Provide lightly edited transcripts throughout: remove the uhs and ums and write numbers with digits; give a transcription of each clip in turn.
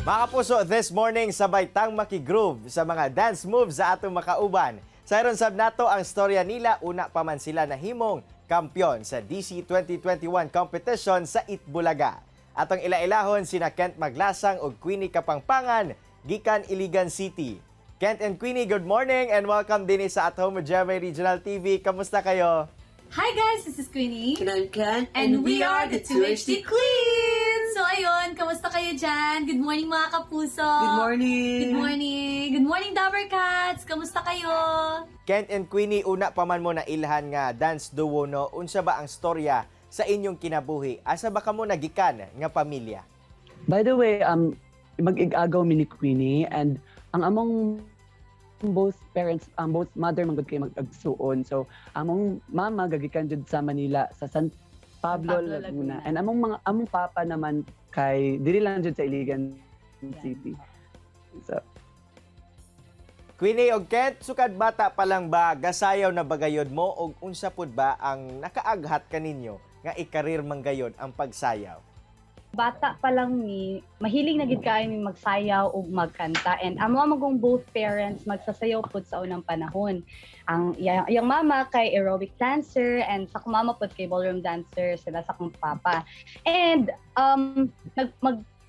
Mga kapuso, this morning sabay tang makigroove sa mga dance moves sa atong makauban. Sayron sab nato ang storya nila una pa man sila nahimong kampyon sa DC 2021 competition sa Itbulaga. Atong ilailahon sina Kent Maglasang ug Queenie Kapangpangan gikan Iligan City. Kent and Queenie, good morning and welcome din sa At Home with GMA Regional TV. Kamusta kayo? Hi guys, this is Queenie. And I'm Ken. And we are the 2HD Queens! So ayun, kamusta kayo dyan? Good morning mga kapuso! Good morning! Good morning! Good morning, Dabber Cats! Kamusta kayo? Kent and Queenie, una pa man mo na ilhan nga dance duo, no? Unsa ba ang storya sa inyong kinabuhi? Asa ba kamo nagikan nga pamilya? By the way, mag-igagaw mi ni Queenie and ang among both parents, both mother manggod kay mag-agsuon. So, among mama gagikan jud sa Manila sa San Pablo, Laguna. And among papa naman kay diri lang jud sa Iligan City. So, Queenie og Kent, sukad bata pa lang ba gasayaw na bagayod mo og unsa pud ba ang nakaaghat kaninyo nga ikarir manggayod ang pagsayaw? Bata pa lang ni, mahilig na gid kaayo mi magsayaw ug magkanta, and amo magong both parents magsasayaw pud sa unang panahon. Ang yang mama kay aerobic dancer and sa akong mama pud kay ballroom dancer sila sa akong papa. And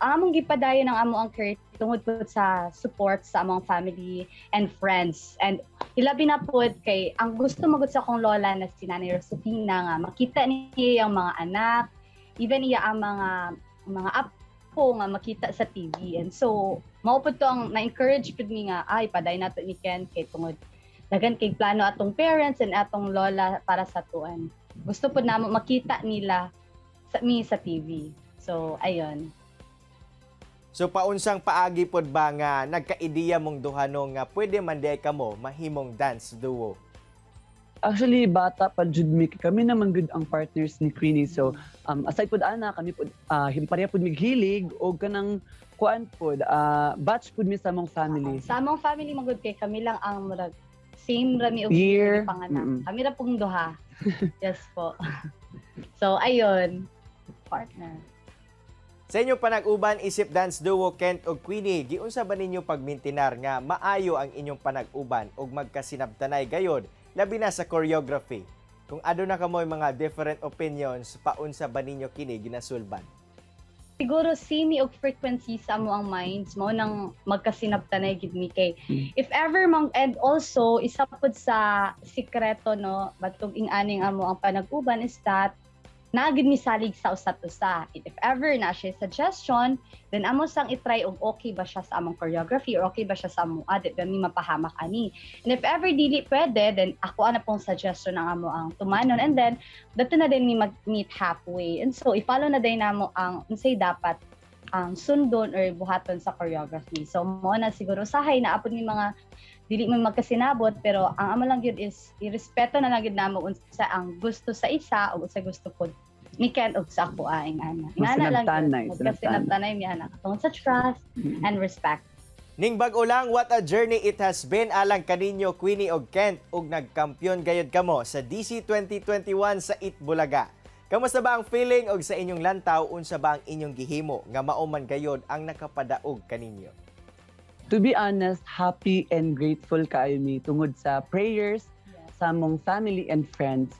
among gipadayon ang amo ang career tungod pud sa support sa among family and friends. And hilabi na pud kay ang gusto magud sa akong lola na si Nanay Rosefina nga makita niya ang mga anak, even iya ang mga apo nga makita sa TV. And so, maupod to ang na-encourage pud mi nga, ay, paday nato ni Ken kay tungod. Dagan kay plano atong parents and atong lola para sa tuan. Gusto pud namo makita nila sa TV. So, ayun. So paunsang paagi pod ba nga nagka-ideya mong duha no nga pwede man di kamo mahimong dance duo? actually bata pa jud mi kami naman gud ang partners ni Queenie. So, aside pud ana kami pud pareha pud mighilig og kanang kuan pud batch pud mi sa among family. Sa among family magud kay kami lang ang murag same rami og Year. panganak. Kami ra pong duha. Yes po. So ayun, partner. Sa inyo panag-uban isip dance duo Kent ug Queenie, giunsa ba ninyo pagmintinar nga maayo ang inyong panag-uban ug magkasinabtanay gayod labi na sa choreography? Kung ado na kamoy mga different opinions, paunsa ba ninyo kini ginasulban? Siguro simi og frequency sa amo ang minds mo nang magkasinabtanay gid mi kay if ever and also isa pud sa sikreto no batog ing-aning amo ang panag-uban is that naagid mi salig sa usat-usa. If ever na siya suggestion, then amo sang itry og okay ba siya sa among choreography or okay ba siya sa among adit gani mapahamak ani. And if ever dili pwede, then ako ana pong suggestion ang amo ang tumanon, and then dato na din mi mag-meet halfway. And so i-follow na din namo ang unsay dapat ang sundon or buhaton sa choreography. So mo na siguro sahay na apod ni mga dili man magkasinabot, pero ang amo lang yun is irespeto na lang yun namo unsa ang gusto sa isa o unsa gusto pod ni Ken og sa ako aing ana. Ingana lang yun. Magkasinabtanay mi ana tungod sa trust and respect. Ning bag-o lang, what a journey it has been alang kaninyo Queenie ug Kent ug nagkampiyon gayud kamo sa DC 2021 sa Itbulaga. Kamusta ba ang feeling og sa inyong lantaw, unsa ba ang inyong gihimo nga mao man gayud ang nakapadaog kaninyo? To be honest, happy and grateful kaayo mi tungod sa prayers sa among family and friends.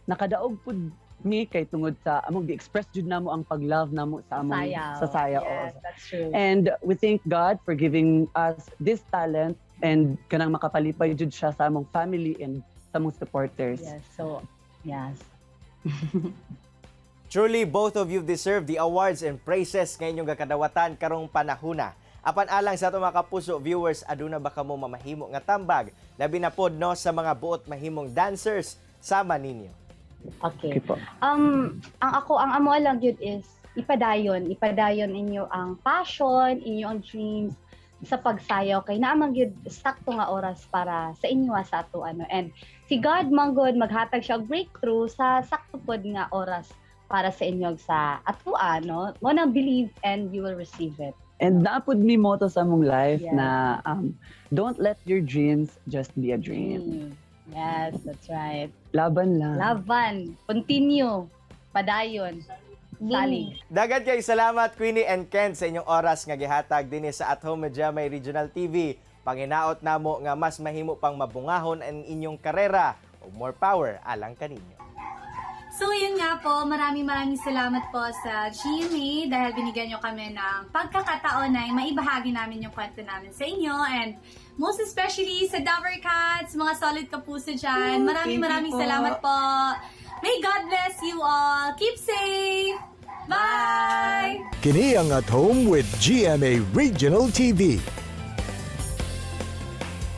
Nakadaog pud mi kay tungod sa among gi-express jud namo ang pag-love namo sa among sa sayaw. Yes, that's true. And we thank God for giving us this talent and kanang makapalipay jud siya sa among family and sa among supporters. Yes, so yes. Truly, both of you deserve the awards and praises nga inyong gakadawatan karong panahuna. Apan alang sa ato mga kapuso viewers, aduna ba kamo mamahimo nga tambag labi na pod no sa mga buot mahimong dancers sama ninyo? Okay. Okay po. Ang amo lang yun is ipadayon inyo ang passion, inyo ang dreams sa pagsayaw kay naamang yun sakto nga oras para sa inyo sa ato ano. And si God manggod maghatag siya og breakthrough sa sakto pod nga oras para sa inyo sa ato ano. Mo nang believe and you will receive it. And napod mi motto sa among life Yeah. na don't let your dreams just be a dream. Yes, that's right. Laban lang. Laban, continue, padayon. salig. Dagan kay salamat Queenie and Ken sa inyong oras nga gihatag dinhi sa At Home with Jamay Regional TV. Panginaot namo nga mas mahimo pang mabungahon ang inyong karera o more power alang kaninyo. So yun nga po, maraming salamat po sa GMA dahil binigyan nyo kami ng pagkakataon na maibahagi namin yung kwento namin sa inyo, and most especially sa Dover Cats, mga solid kapuso dyan. Maraming salamat po. May God bless you all. Keep safe. Bye! Kini ang At Home with GMA Regional TV.